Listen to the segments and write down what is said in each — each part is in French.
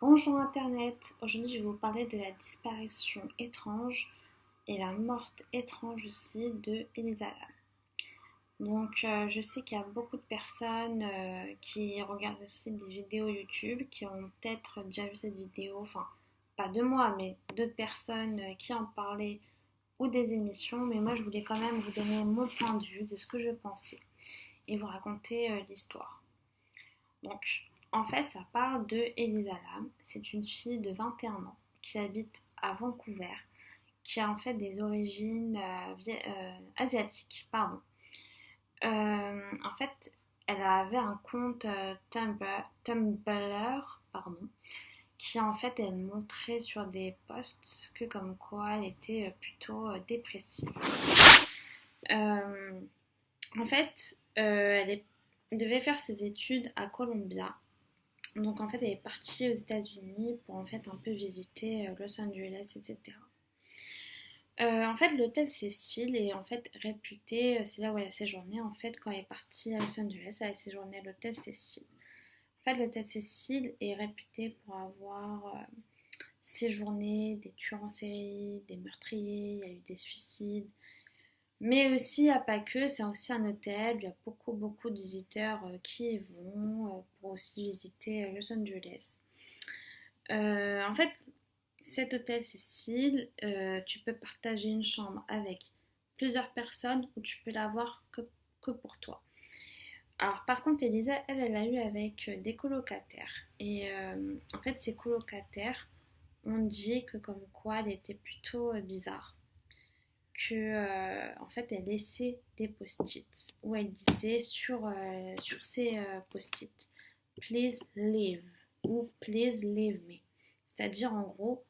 Bonjour Internet, aujourd'hui je vais vous parler de la disparition étrange et la morte étrange aussi de Elisa Lam. Je sais qu'il y a beaucoup de personnes qui regardent aussi des vidéos YouTube qui ont peut-être déjà vu cette vidéo, enfin pas de moi mais d'autres personnes qui en parlaient ou des émissions, mais moi je voulais quand même vous donner mon point de vue de ce que je pensais et vous raconter l'histoire. Donc, en fait, ça parle de Elisa Lam. C'est une fille de 21 ans qui habite à Vancouver, qui a en fait des origines asiatiques. Pardon. En fait, elle avait un compte Tumblr, pardon, qui en fait elle montrait sur des posts que comme quoi elle était plutôt dépressive. Euh, En fait, elle devait faire ses études à Columbia. Donc en fait, elle est partie aux États-Unis pour en fait un peu visiter Los Angeles, etc. En fait, l'hôtel Cecil est en fait réputé, c'est là où elle a séjourné en fait quand elle est partie à Los Angeles, elle a séjourné à l'hôtel Cecil. En fait, l'hôtel Cecil est réputé pour avoir séjourné des tueurs en série, des meurtriers, il y a eu des suicides. Mais aussi, il n'y a pas que, c'est aussi un hôtel, il y a beaucoup de visiteurs qui y vont pour aussi visiter Los Angeles. En fait, cet hôtel Cécile, tu peux partager une chambre avec plusieurs personnes ou tu peux l'avoir que pour toi. Alors par contre, Elisa, elle a eu avec des colocataires. Et en fait, ces colocataires ont dit que comme quoi elle était plutôt bizarre. Que en fait elle laissait des post-it où elle disait sur ces post-it please leave ou please leave me, c'est-à-dire en gros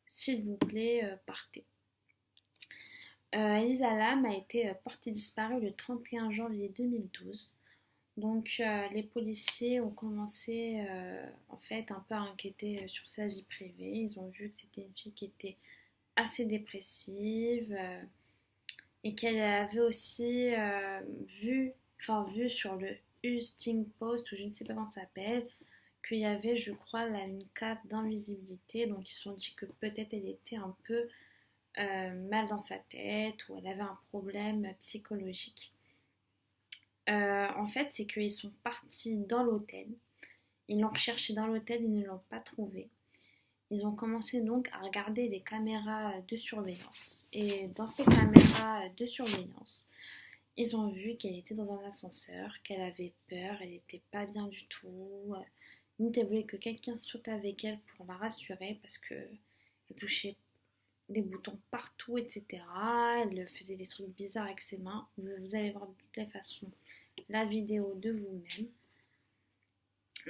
s'il vous plaît partez. Elisa Lam a été portée disparue le 31 janvier 2012. Donc les policiers ont commencé en fait un peu à inquiéter sur sa vie privée. Ils ont vu que c'était une fille qui était assez dépressive, et qu'elle avait aussi vu sur le Husting Post, ou je ne sais pas comment ça s'appelle, qu'il y avait, je crois, là, une cape d'invisibilité. Donc ils se sont dit que peut-être elle était un peu mal dans sa tête ou elle avait un problème psychologique. En fait, c'est qu'ils sont partis dans l'hôtel. Ils l'ont recherché dans l'hôtel, ils ne l'ont pas trouvé. Ils ont commencé donc à regarder les caméras de surveillance. Et dans ces caméras de surveillance, ils ont vu qu'elle était dans un ascenseur, qu'elle avait peur, elle n'était pas bien du tout. Limite, elle voulait que quelqu'un saute avec elle pour la rassurer parce qu'elle touchait des boutons partout, etc. Elle faisait des trucs bizarres avec ses mains. Vous allez voir de toutes les façons la vidéo de vous-même.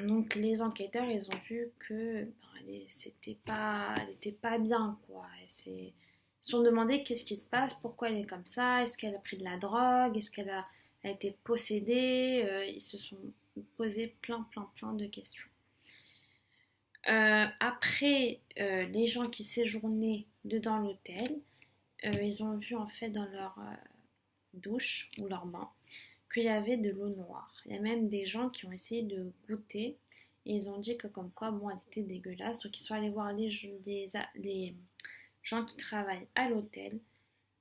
Donc les enquêteurs, ils ont vu que elle était pas bien, quoi. Ils se sont demandé qu'est-ce qui se passe, pourquoi elle est comme ça, est-ce qu'elle a pris de la drogue, est-ce qu'elle a été possédée. Ils se sont posé plein de questions. Après, les gens qui séjournaient dedans l'hôtel, ils ont vu en fait dans leur douche ou leur bain qu'il y avait de l'eau noire. Il y a même des gens qui ont essayé de goûter et ils ont dit que comme quoi, bon, elle était dégueulasse. Donc ils sont allés voir les gens qui travaillent à l'hôtel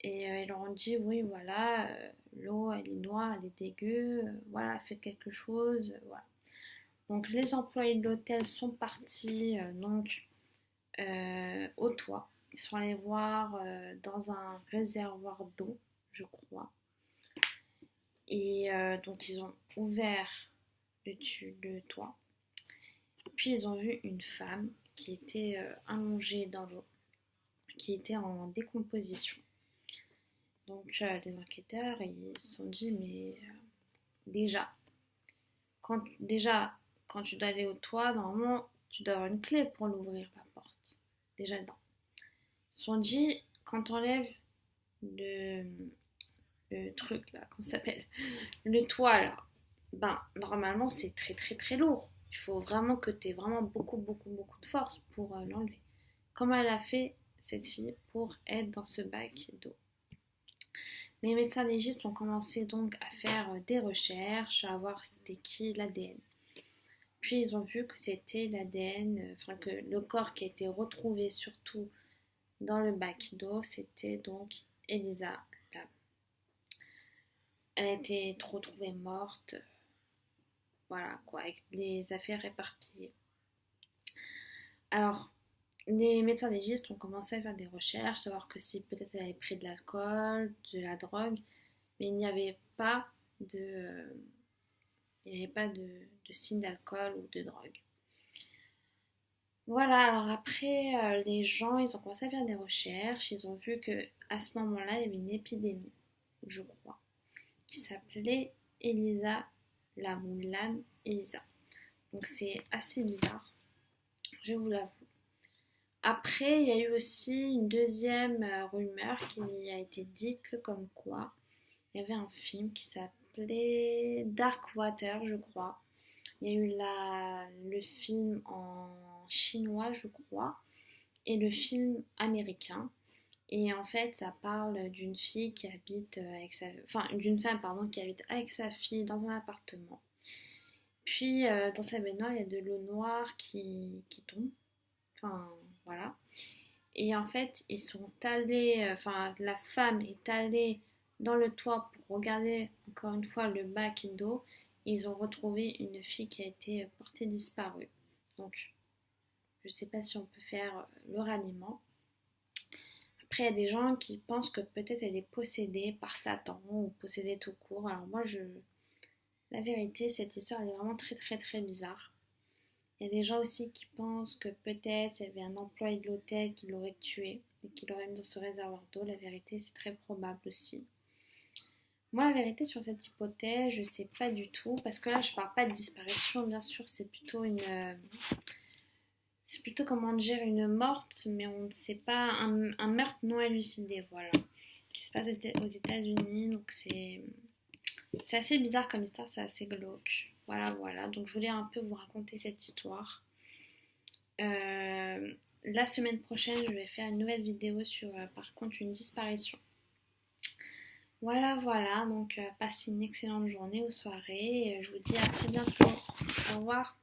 et ils leur ont dit, oui, voilà, l'eau, elle est noire, elle est dégueu, voilà, faites quelque chose, voilà. Donc les employés de l'hôtel sont partis au toit. Ils sont allés voir dans un réservoir d'eau, je crois. Et donc ils ont ouvert le toit. Puis ils ont vu une femme qui était allongée dans l'eau, qui était en décomposition. Donc les enquêteurs ils se sont dit mais déjà, quand tu dois aller au toit, normalement tu dois avoir une clé pour l'ouvrir la porte. Déjà non. Ils se sont dit quand on enlève le, le truc là, comment ça s'appelle, le toit là, ben normalement c'est très lourd. Il faut vraiment que tu aies vraiment beaucoup de force pour l'enlever. Comment elle a fait cette fille pour être dans ce bac d'eau? Les médecins légistes ont commencé donc à faire des recherches, à voir c'était qui l'ADN. Puis ils ont vu que c'était l'ADN, enfin que le corps qui a été retrouvé surtout dans le bac d'eau, c'était donc Elisa Lam. Elle a été retrouvée morte, voilà quoi, avec les affaires éparpillées. Alors, les médecins légistes ont commencé à faire des recherches, savoir que si peut-être elle avait pris de l'alcool, de la drogue, mais il n'y avait pas de, il n'y avait pas de signe d'alcool ou de drogue. Voilà, alors après, les gens, ils ont commencé à faire des recherches, ils ont vu que à ce moment-là, il y avait une épidémie, je crois, qui s'appelait Elisa Lam ou Lam Elisa. Donc c'est assez bizarre, je vous l'avoue. Après, il y a eu aussi une deuxième rumeur qui a été dite que comme quoi il y avait un film qui s'appelait Dark Water, je crois. Il y a eu le film en chinois, je crois, et le film américain. Et en fait, ça parle d'une fille qui habite avec sa... Enfin, d'une femme, pardon, qui habite avec sa fille dans un appartement. Puis, dans sa baignoire, il y a de l'eau noire qui tombe. Enfin, voilà. Et en fait, ils sont allés, enfin, la femme est allée dans le toit pour regarder encore une fois le bac d'eau. Ils ont retrouvé une fille qui a été portée disparue. Donc, je ne sais pas si on peut faire le ralliement. Après, il y a des gens qui pensent que peut-être elle est possédée par Satan ou possédée tout court. Alors moi, la vérité, cette histoire elle est vraiment très très très bizarre. Il y a des gens aussi qui pensent que peut-être il y avait un employé de l'hôtel qui l'aurait tué et qui l'aurait mis dans ce réservoir d'eau. La vérité, c'est très probable aussi. Moi, la vérité sur cette hypothèse, je sais pas du tout, parce que là, je parle pas de disparition, bien sûr, c'est plutôt c'est plutôt comment dire une morte, mais on ne sait pas, un meurtre non élucidé, voilà, qui se passe aux États-Unis, donc c'est assez bizarre comme histoire, c'est assez glauque. Voilà, voilà. Donc je voulais un peu vous raconter cette histoire. La semaine prochaine, je vais faire une nouvelle vidéo sur, par contre, une disparition. Voilà, voilà. Donc passez une excellente journée ou soirée. Et je vous dis à très bientôt. Au revoir.